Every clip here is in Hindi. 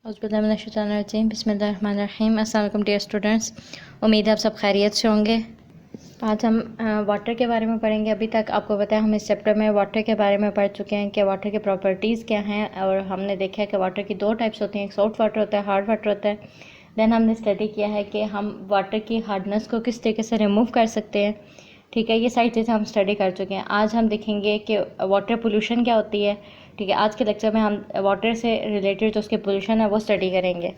औज़ुबिल्लाहिमिनश्शैतानिर्रजीम बिस्मिल्लाहिर्रहमानिर्रहीम। अस्सलाम वालेकुम डियर स्टूडेंट्स, उम्मीद है आप सब खैरियत से होंगे। आज हम वाटर के बारे में पढ़ेंगे। अभी तक आपको पता है हम इस चैप्टर में वाटर के बारे में पढ़ चुके हैं कि वाटर के प्रॉपर्टीज़ क्या हैं, और हमने देखा है कि वाटर की दो टाइप्स होती हैं, एक सॉल्ट वाटर होता है, हार्ड वाटर होता है। दैन हमने स्टडी किया है कि हम वाटर की हार्डनेस को किस तरीके से रिमूव कर सकते हैं। ठीक है, ये सारी चीज़ें हम स्टडी कर चुके हैं। आज हम देखेंगे कि वाटर पोल्यूशन क्या होती है। ठीक है, आज के लेक्चर में हम वाटर से रिलेटेड जो उसके पोल्यूशन है वो स्टडी करेंगे।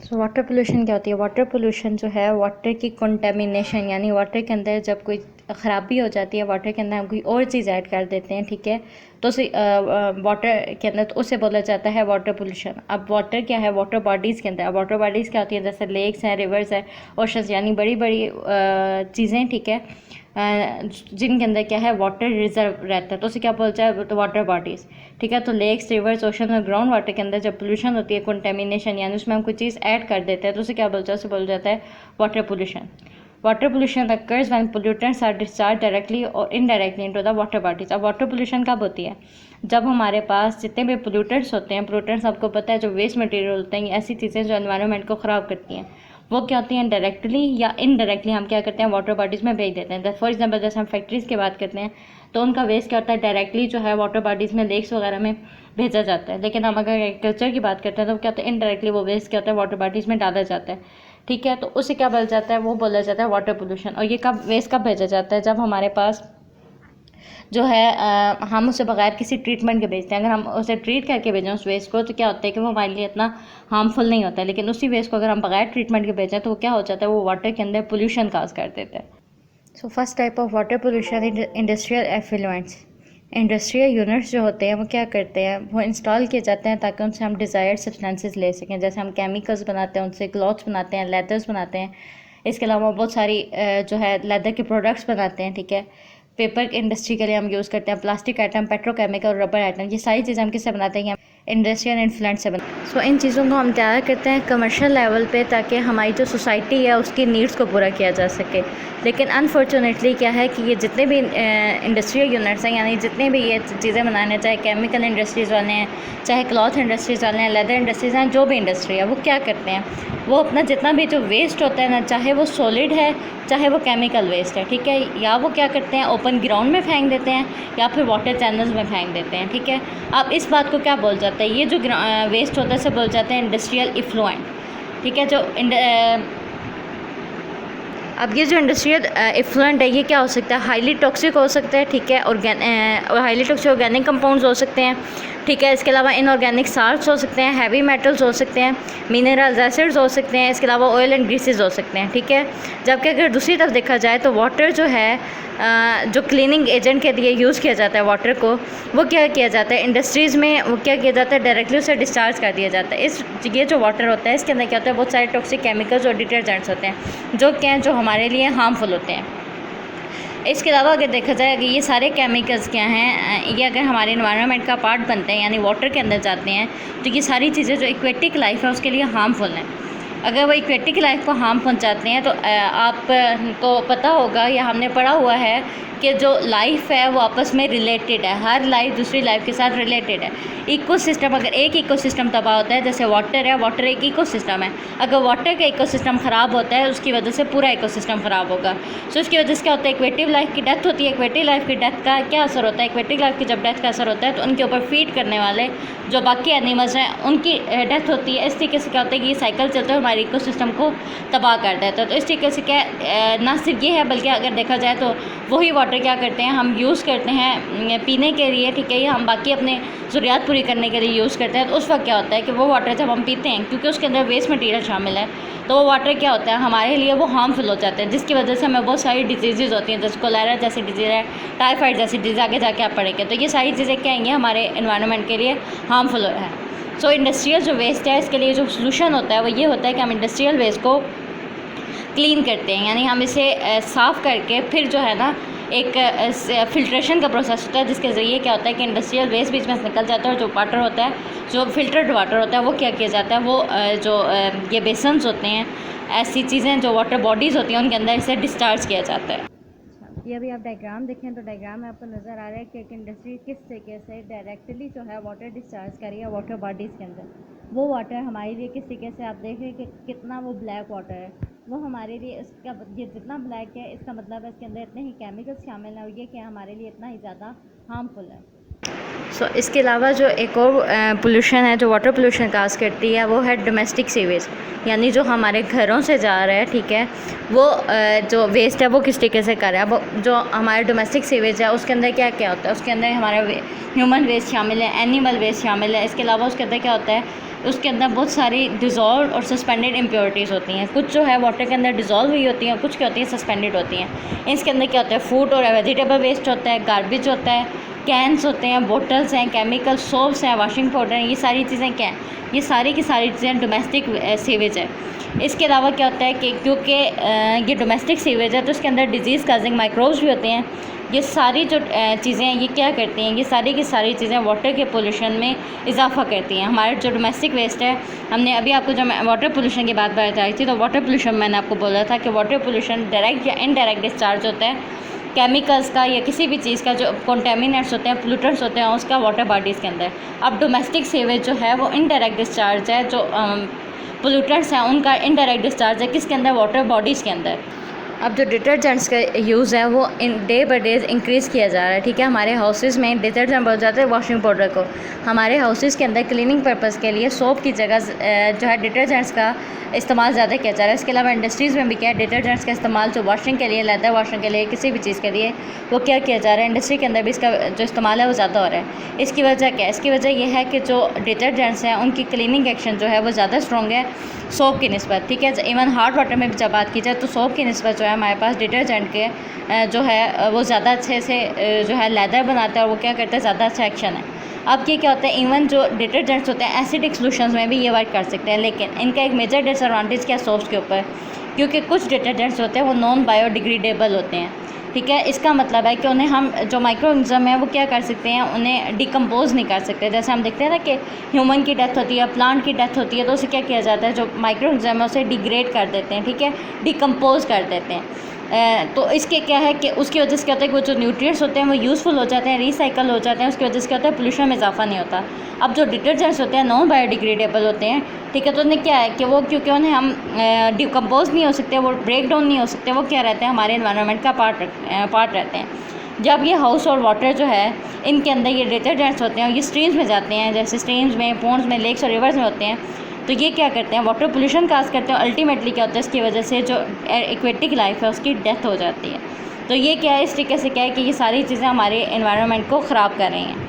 सो वाटर पोल्यूशन क्या होती है? वाटर पोल्यूशन जो है वाटर की कंटेमिनेशन, यानी वाटर के अंदर जब कोई ख़राबी हो जाती है, वाटर के अंदर हम कोई और चीज़ ऐड कर देते हैं, ठीक है, तो उसे वाटर के अंदर, तो उसे बोला जाता है वाटर पोल्यूशन। अब वाटर क्या है? वाटर बॉडीज़ के अंदर, अब वाटर बॉडीज़ क्या होती है? जैसे लेक्स हैं, रिवर्स है, ओशंस, यानी बड़ी बड़ी चीज़ें, ठीक है, जिनके अंदर क्या है वाटर रिजर्व रहता है, तो उसे क्या बोलता है? तो वाटर बॉडीज़। ठीक है, तो लेक्स, रिवर्स, ओशन और ग्राउंड वाटर के अंदर जब पोल्यूशन होती है, कंटेमिनेशन, यानी उसमें हम कोई चीज़ ऐड कर देते हैं, तो उसे क्या बोलता है? उसे बोला जाता है water pollution. Water pollution occurs when pollutants are discharged directly और indirectly into the water bodies। अब वाटर पोल्यूशन कब होती है? जब हमारे पास जितने भी पोल्यूटेंट्स होते हैं, पोल्यूटेंट्स आपको पता है जो वेस्ट मटेरियल होते हैं, ऐसी चीज़ें जो एनवायरनमेंट को ख़राब करती हैं, वो क्या होती हैं? डायरेक्टली या इनडायरेक्टली हम क्या करते हैं? वाटर बॉडीज़ में भेज देते हैं। फॉर एग्जाम्पल जैसे हम फैक्ट्रीज़ की बात करते हैं, तो उनका वेस्ट क्या होता है? डायरेक्टली जो है वाटर बॉडीज़ में, लेक्स वगैरह में भेजा जाता है। लेकिन हम अगर एग्रीकल्चर की बात करते हैं तो क्या होता है? इनडायरेक्टली वो वेस्ट क्या होता है? वाटर बॉडीज़ में डाला जाता है। ठीक है, तो उसे क्या बोला जाता है? वो बोला जाता है वाटर पोल्यूशन। और ये कब वेस्ट कब भेजा जाता है? जब हमारे पास जो है हम उसे बगैर किसी ट्रीटमेंट के भेजते हैं। अगर हम उसे ट्रीट करके भेजें उस वेस्ट को, तो क्या होता है कि वो हमारे लिए इतना हार्मफुल नहीं होता है। लेकिन उसी वेस्ट को अगर हम बगैर ट्रीटमेंट के भेजें तो वो क्या हो जाता है? वो वाटर के अंदर पोल्यूशन काज कर देता है। So first type of water pollution industrial effluents. Industrial units जो होते हैं वो क्या करते हैं? वो इंस्टॉल किए जाते हैं ताकि उनसे हम डिज़ायर्ड सब्सटेंसेस ले सकें। जैसे हम केमिकल्स बनाते हैं, उनसे क्लॉथ्स बनाते हैं, लेदर्स बनाते हैं। इसके अलावा बहुत सारी जो है लेदर के प्रोडक्ट्स बनाते हैं। ठीक है, पेपर इंडस्ट्री के लिए हम यूज़ करते हैं, plastic item, petrochemical, rubber item, ये सारी चीज़ें हम किससे बनाते हैं? इंडस्ट्रियल इन्फ्लुएंस से बनाते हैं। सो इन चीज़ों को हम तैयार करते हैं कमर्शियल लेवल पे, ताकि हमारी जो सोसाइटी है उसकी नीड्स को पूरा किया जा सके। लेकिन अनफॉर्चुनेटली क्या है कि ये जितने भी इंडस्ट्रियल यूनिट्स हैं, यानी जितने भी ये चीज़ें बनाने, चाहे केमिकल इंडस्ट्रीज़ वाले हैं, चाहे क्लॉथ इंडस्ट्रीज़ वाले हैं, लेदर इंडस्ट्रीज़ हैं, जो भी इंडस्ट्री है, वो क्या करते हैं? वो अपना जितना भी जो वेस्ट होता है ना, चाहे वो सॉलिड है चाहे वो केमिकल वेस्ट है, ठीक है, या वो क्या करते हैं? ओपन ग्राउंड में फेंक देते हैं या फिर वाटर चैनल्स में फेंक देते हैं। ठीक है, अब इस बात को क्या बोल जाता है? ये जो वेस्ट होता है इसे बोल जाते हैं इंडस्ट्रियल इफ्लुएंट। ठीक है, जो अब ये जो इंडस्ट्रियल इफ्लुएंट है ये क्या हो सकता है? हाईली टॉक्सिक हो सकता है। ठीक है, हाईली टॉक्सिक ऑर्गेनिक कंपाउंड्स हो सकते हैं। ठीक है, इसके अलावा इनऑर्गेनिक साल्ट्स हो सकते हैं, हैवी मेटल्स हो सकते हैं, मिनरल्स, एसिड्स हो सकते हैं, इसके अलावा ऑयल एंड ग्रीसेस हो सकते हैं। ठीक है, जबकि अगर दूसरी तरफ देखा जाए तो वाटर जो है जो क्लीनिंग एजेंट के लिए यूज़ किया जाता है वाटर को, वो क्या किया जाता है? इंडस्ट्रीज़ में वो क्या किया जाता है? डायरेक्टली उसे डिस्चार्ज कर दिया जाता है। ये जो वाटर होता है इसके अंदर क्या होता है? बहुत सारे टॉक्सिक केमिकल्स और डिटर्जेंट्स होते हैं जो क्या हैं, जो हमारे लिए हार्मफुल होते हैं। इसके अलावा अगर देखा जाए कि ये सारे केमिकल्स क्या हैं, ये अगर हमारे इन्वायरमेंट का पार्ट बनते हैं, यानी वाटर के अंदर जाते हैं, तो ये सारी चीज़ें जो एक्वेटिक लाइफ है उसके लिए हार्मफुल हैं। अगर वो एक्वेटिक लाइफ को हार्म पहुंचाते हैं तो आपको पता होगा या हमने पढ़ा हुआ है कि जो लाइफ है वो आपस में रिलेटेड है, हर लाइफ दूसरी लाइफ के साथ रिलेटेड है। इकोसिस्टम, अगर एक इकोसिस्टम तबाह होता है, जैसे वाटर है, वाटर एक इकोसिस्टम है, अगर वाटर का इकोसिस्टम ख़राब होता है उसकी वजह से पूरा इकोसिस्टम ख़राब होगा। सो इसकी वजह से क्या होता है? एक्वेटिव लाइफ की डेथ होती है। एक्वेटिव लाइफ की डेथ का क्या असर होता है? एक्वेटिव लाइफ की जब डेथ का असर होता है तो उनके ऊपर फीड करने वाले जो बाकी एनिमल्स हैं उनकी डेथ होती है। इस तरीके से क्या होता है कि ये साइकिल चलते हुए हमारे इकोसिस्टम को तबाह कर देता है। तो इस तरीके से क्या ना सिर्फ ये है, बल्कि अगर देखा जाए तो वही वाटर क्या करते हैं? हम यूज़ करते हैं पीने के लिए। ठीक है, या हम बाकी अपने ज़रूरियात पूरी करने के लिए यूज़ करते हैं। तो उस वक्त क्या होता है कि वो वाटर जब हम पीते हैं, क्योंकि उसके अंदर वेस्ट मटेरियल शामिल है, तो वो वाटर क्या होता है? हमारे लिए वो हार्मफुल हो जाता है, जिसकी वजह से हमें बहुत सारी डिजीज़ होती हैं, जैसे कोलेरा जैसी डिजीज़ है, टाइफाइड जैसी डिजीज़, आगे जाके आप पढ़ेंगे। तो ये सारी चीज़ें क्या आएंगी? हमारे इन्वायरमेंट के लिए हार्मफुल है। सो इंडस्ट्रियल जो वेस्ट है इसके लिए जो सोल्यूशन होता है वो ये होता है कि हम इंडस्ट्रियल वेस्ट को क्लीन करते हैं, यानी हम इसे साफ़ करके फिर जो है ना एक फ़िल्ट्रेशन का प्रोसेस होता है, जिसके ज़रिए क्या होता है कि इंडस्ट्रियल वेस्ट बीच में से निकल जाता है और जो वाटर होता है, जो फ़िल्टर्ड वाटर होता है, वो क्या किया जाता है? वो जो ये बेसन्स होते हैं, ऐसी चीज़ें जो वाटर बॉडीज़ होती हैं उनके अंदर इसे डिस्चार्ज किया जाता है। ये अभी आप डायग्राम देखें तो डायग्राम में आपको नज़र आ रहा है कि एक इंडस्ट्री किस तरीके से डायरेक्टली जो है वाटर डिस्चार्ज कर रही है वाटर बॉडीज़ के अंदर। वो वाटर हमारे लिए किस तरीके से आप देख रहे हैं कि कितना वो ब्लैक वाटर है, वो हमारे लिए इसका ये जितना ब्लैक है इसका मतलब है इसके अंदर इतने ही केमिकल्स शामिल हैं और ये कि हमारे लिए इतना ही ज़्यादा हार्मफुल है। इसके अलावा जो एक और पोल्यूशन है जो वाटर पोल्यूशन काज करती है वो है डोमेस्टिक सीवेज, यानी जो हमारे घरों से जा रहा है, ठीक है, वो जो वेस्ट है वो किस तरीके से कर रहा है। वो जो हमारे डोमेस्टिक सीवेज है उसके अंदर क्या क्या होता है, उसके अंदर हमारा ह्यूमन वेस्ट शामिल है, एनिमल वेस्ट शामिल है। इसके अलावा उसके अंदर क्या होता है, उसके अंदर बहुत सारी डिज़ोल्व और सस्पेंडेड इम्प्योरिटीज़ होती हैं। कुछ जो है वाटर के अंदर डिज़ोल्व हुई होती हैं, कुछ क्या होती हैं सस्पेंडेड होती हैं। इसके अंदर क्या होता है, फूड और वेजिटेबल वेस्ट होता है, गार्बेज होता है, कैंस होते हैं, बोटल्स हैं, केमिकल सोप्स हैं, वॉशिंग पाउडर हैं, ये सारी चीज़ें क्या हैं, ये सारी की सारी चीज़ें डोमेस्टिक सीवेज है। इसके अलावा क्या होता है कि क्योंकि ये डोमेस्टिक सीवेज है तो इसके अंदर डिजीज़ काजिंग माइक्रोब्स भी होते हैं। ये सारी जो चीज़ें हैं ये क्या करती हैं, ये सारी की सारी चीज़ें वाटर के पोल्यूशन में इजाफा करती हैं। हमारे जो डोमेस्टिक वेस्ट है, हमने अभी आपको जो वाटर पोल्यूशन की बात बताई थी, तो वाटर पोल्यूशन मैंने आपको बोला था कि वाटर पोल्यूशन डायरेक्ट या इनडायरेक्ट डिस्चार्ज होता है केमिकल्स का या किसी भी चीज़ का जो कंटेमिनेंट्स होते हैं, पोल्यूटेंट्स होते हैं उसका वाटर बॉडीज़ के अंदर। अब डोमेस्टिक सीवेज जो है वो इनडायरेक्ट डिस्चार्ज है, जो पोल्यूटेंट्स हैं उनका इनडायरेक्ट डिस्चार्ज है किसके अंदर, वाटर बॉडीज़ के अंदर। अब जो डिटर्जेंट्स का यूज़ है वो डे बाई डे इंक्रीज़ किया जा रहा है, ठीक है। हमारे हाउसेज़ में डिटर्जेंट बढ़ जाते हैं वॉशिंग पाउडर को। हमारे हाउसेज़ के अंदर क्लीनिंग पर्पज़ के लिए सोप की जगह जो है डिटर्जेंट्स का इस्तेमाल ज़्यादा किया जा रहा है। इसके अलावा इंडस्ट्रीज़ में भी क्या है, डिटर्जेंट्स का इस्तेमाल जो वॉशिंग के लिए, लेदर वॉशिंग के लिए, किसी भी चीज़ के लिए वो क्या किया जा रहा है, इंडस्ट्री के अंदर भी इसका जो इस्तेमाल है वो ज़्यादा हो रहा है। इसकी वजह क्या है, इसकी वजह यह है कि जो डिटर्जेंट्स हैं उनकी क्लीनिंग एक्शन जो है वो ज़्यादा स्ट्रॉन्ग है सोप की निस्बत, ठीक है। इवन हार्ड वाटर में भी जब बात की जाए तो सोप की निस्बत जो है हमारे पास डिटर्जेंट के जो है वो ज़्यादा अच्छे से जो है लेदर बनाता है और वो क्या करता है, ज़्यादा अच्छा एक्शन है। अब ये क्या होता है, इवन जो डिटर्जेंट्स होते हैं एसिडिक सॉल्यूशंस में भी ये वर्क कर सकते हैं, लेकिन इनका एक मेजर डिसएडवांटेज क्या है सोप्स के ऊपर, क्योंकि कुछ डिटर्जेंट्स होते हैं वो नॉन बायोडिग्रेडेबल होते हैं, ठीक है। इसका मतलब है कि उन्हें हम जो माइक्रो ऑर्गेनिज्म है वो क्या कर सकते हैं, उन्हें डिकम्पोज नहीं कर सकते। जैसे हम देखते हैं ना कि ह्यूमन की डेथ होती है, प्लांट की डेथ होती है, तो उसे क्या किया जाता है, जो माइक्रो ऑर्गेनिज्म है उसे डिग्रेड कर देते हैं, ठीक है, डिकम्पोज कर देते हैं। तो इसके क्या है कि उसकी वजह से क्या होता है कि वो जो न्यूट्रिएंट्स होते हैं वो यूज़फुल हो जाते हैं, रिसाइकल हो जाते हैं, उसकी वजह से क्या होता है पोल्यूशन में इजाफा नहीं होता। अब जो डिटर्जेंट्स होते हैं नॉन बायोडिग्रेडेबल होते हैं, ठीक है, तो उन्हें क्या है कि वो क्योंकि उन्हें हम डिकम्पोज नहीं हो सकते, वो ब्रेक डाउन नहीं हो सकते, वो क्या रहते हैं हमारे एनवायरनमेंट का पार्ट रहते हैं। जब ये हाउस और वाटर जो है इनके अंदर ये डिटर्जेंट्स होते हैं ये स्ट्रीम्स में जाते हैं, जैसे स्ट्रीम्स में, पोन्ड्स में, लेक्स और रिवर्स में होते हैं, तो ये क्या करते हैं, वाटर पोल्यूशन काज करते हैं। अल्टीमेटली क्या होता है, इसकी वजह से जो एक्वेटिक लाइफ है उसकी डेथ हो जाती है। तो ये क्या है, इस तरीके से क्या है कि ये सारी चीज़ें हमारे एनवायरनमेंट को ख़राब कर रही हैं।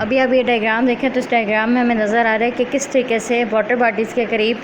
अभी आप ये डायग्राम देखें तो इस डायग्राम में हमें नज़र आ रहा है कि किस तरीके से वाटर बॉडीज़ के करीब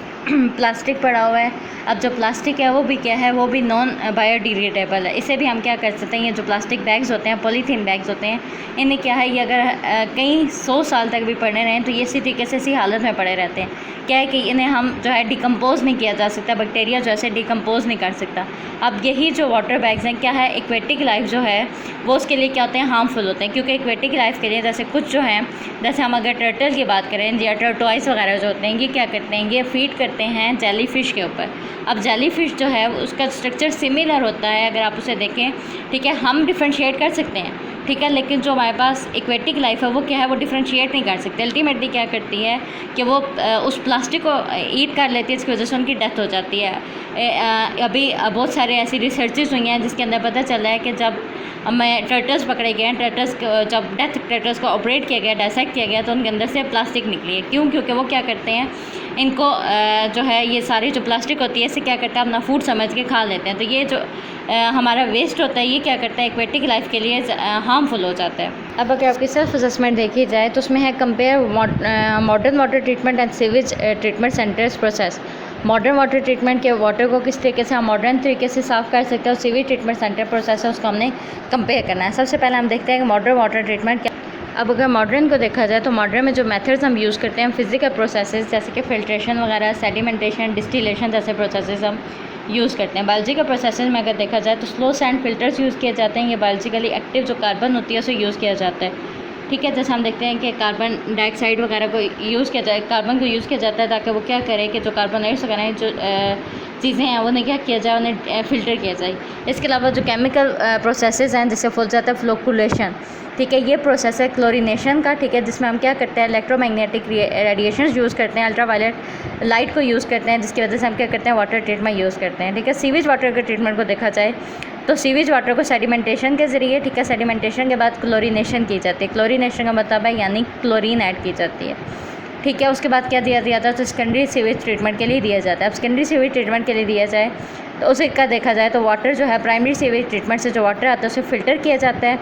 प्लास्टिक पड़ा हुआ है। अब जो प्लास्टिक है वो भी क्या है, वो भी नॉन बायोडिग्रेडेबल है। इसे भी हम क्या कर सकते हैं, ये जो प्लास्टिक बैग्स होते हैं, पॉलीथीन बैग्स होते हैं, इन्हें क्या है, ये अगर कई 100 साल तक भी पड़े रहें तो ये इसी तरीके से इसी हालत में पड़े रहते हैं। क्या है कि इन्हें हम जो है डिकम्पोज नहीं किया जा सकता, बैक्टीरिया जो है डिकम्पोज नहीं कर सकता। अब यही जो वाटर बैग्स हैं क्या है, एक्वेटिक लाइफ जो है वो उसके लिए क्या होते हैं, हार्मफुल होते हैं। क्योंकि एक्वेटिक लाइफ के लिए जैसे कुछ जो हैं, जैसे हम अगर टर्टल की बात करें या टर्टोइस वगैरह जो होते हैं, ये क्या करते हैं, ये फीड करते हैं जेली फिश के ऊपर। अब जेली फिश जो है उसका स्ट्रक्चर सिमिलर होता है, अगर आप उसे देखें, ठीक है, हम डिफ्रेंशिएट कर सकते हैं, ठीक है, लेकिन जो हमारे पास एक्वेटिक लाइफ है वो क्या है, वो डिफ्रेंशिएट नहीं कर सकते। अल्टीमेटली क्या करती है कि वो उस प्लास्टिक को ईट कर लेती है, इसकी वजह से उनकी डेथ हो जाती है। अभी बहुत सारे ऐसी रिसर्चेस हुई हैं जिसके अंदर पता चला है कि जब हमें टर्टल्स पकड़े गए हैं, टर्टल्स जब डेथ टर्टल्स को ऑपरेट किया गया, डायसेक्ट किया गया, तो उनके अंदर से प्लास्टिक निकली है। क्यों? क्योंकि वो क्या करते हैं, इनको जो है ये सारी जो प्लास्टिक होती है इसे क्या करता है, अपना फूड समझ के खा लेते हैं। तो ये जो हमारा वेस्ट होता है ये क्या करता है, एक्वेटिक लाइफ के लिए हार्मफुल हो जाता है। अब अगर आपकी सेल्फ असेसमेंट देखी जाए तो उसमें है compare modern water treatment and sewage treatment centres process. Modern water treatment के वाटर को किस तरीके से हम मॉडर्न तरीके से साफ़ कर सकते हैं और सीवेज ट्रीटमेंट सेंटर प्रोसेस है उसको हमने कंपेयर करना है। सबसे पहले हम देखते हैं कि मॉडर्न वाटर ट्रीटमेंट क्या। अब अगर मॉडर्न को देखा जाए तो मॉडर्न में जो मेथड्स हम यूज़ करते हैं फिज़िकल प्रोसेसेस जैसे कि फिल्ट्रेशन वगैरह, सेडिमेंटेशन, डिस्टिलेशन जैसे प्रोसेसेस हम यूज़ करते हैं। बायोलॉजिकल प्रोसेसेस में अगर देखा जाए तो स्लो सैंड फिल्टर्स यूज़ किए जाते हैं। ये बायोलॉजिकली एक्टिव जो कार्बन होती है उसे यूज़ किया जाता है। ठीक है। जैसे हम देखते हैं कि कार्बन डाइऑक्साइड वगैरह को यूज़ किया जाए, कार्बन को यूज़ किया जाता है ताकि वो क्या करे कि जो कार्बोनेट्स वगैरह हैं, जो चीज़ें हैं, उन्हें क्या किया जाए, उन्हें फ़िल्टर किया जाए। इसके अलावा जो केमिकल प्रोसेसेस हैं, जिससे फुल जाता है फ्लोकुलेशन, ठीक है, ये प्रोसेस है क्लोरीनेशन का, ठीक है, जिसमें हम क्या करते हैं, इलेक्ट्रोमैग्नेटिक रेडिएशंस यूज़ करते हैं, अल्ट्रावायलेट लाइट को यूज़ करते हैं, जिसकी वजह से हम क्या करते हैं, वाटर ट्रीटमेंट यूज़ करते हैं। ठीक है। सीवेज वाटर के ट्रीटमेंट को देखा जाए तो सीवेज वाटर को सेडिमेंटेशन के ज़रिए, ठीक है, सेडिमेंटेशन के बाद क्लोरीनेशन की जाती है। क्लोरीनेशन का मतलब है यानी क्लोरीन ऐड की जाती है। ठीक है। उसके बाद क्या दिया जाता है, तो सेकेंडरी सीवेज ट्रीटमेंट के लिए दिया जाता है। अब सेकेंडरी सीवेज ट्रीटमेंट के लिए दिया जाए तो उसे क्या देखा जाए तो वाटर जो है प्राइमरी सीवेज ट्रीटमेंट से जो वाटर आता है उसे फ़िल्टर किया जाता है।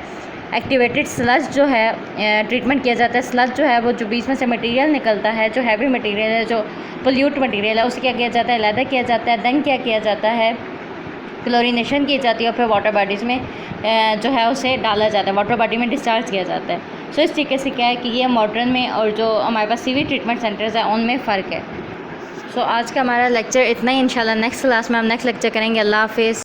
एक्टिवेटेड स्लज जो है ट्रीटमेंट किया जाता है। स्लज जो है वो जो बीच में से मटेरियल निकलता है, जो हैवी मटेरियल है, जो पोल्यूट मटेरियल है, उसे क्या किया जाता है, अलहदा किया जाता है। देन क्या किया जाता है, क्लोरीनेशन की जाती है और फिर वाटर बॉडीज़ में जो है उसे डाला जाता है, वाटर बॉडी में डिस्चार्ज किया जाता है। सो इस तरीके से क्या है कि ये मॉडर्न में और जो हमारे पास सीवेज ट्रीटमेंट सेंटर्स हैं उनमें फ़र्क है। सो आज का हमारा लेक्चर इतना ही। इंशाल्लाह नेक्स्ट क्लास में हम नेक्स्ट लेक्चर करेंगे। अल्लाह हाफिज़।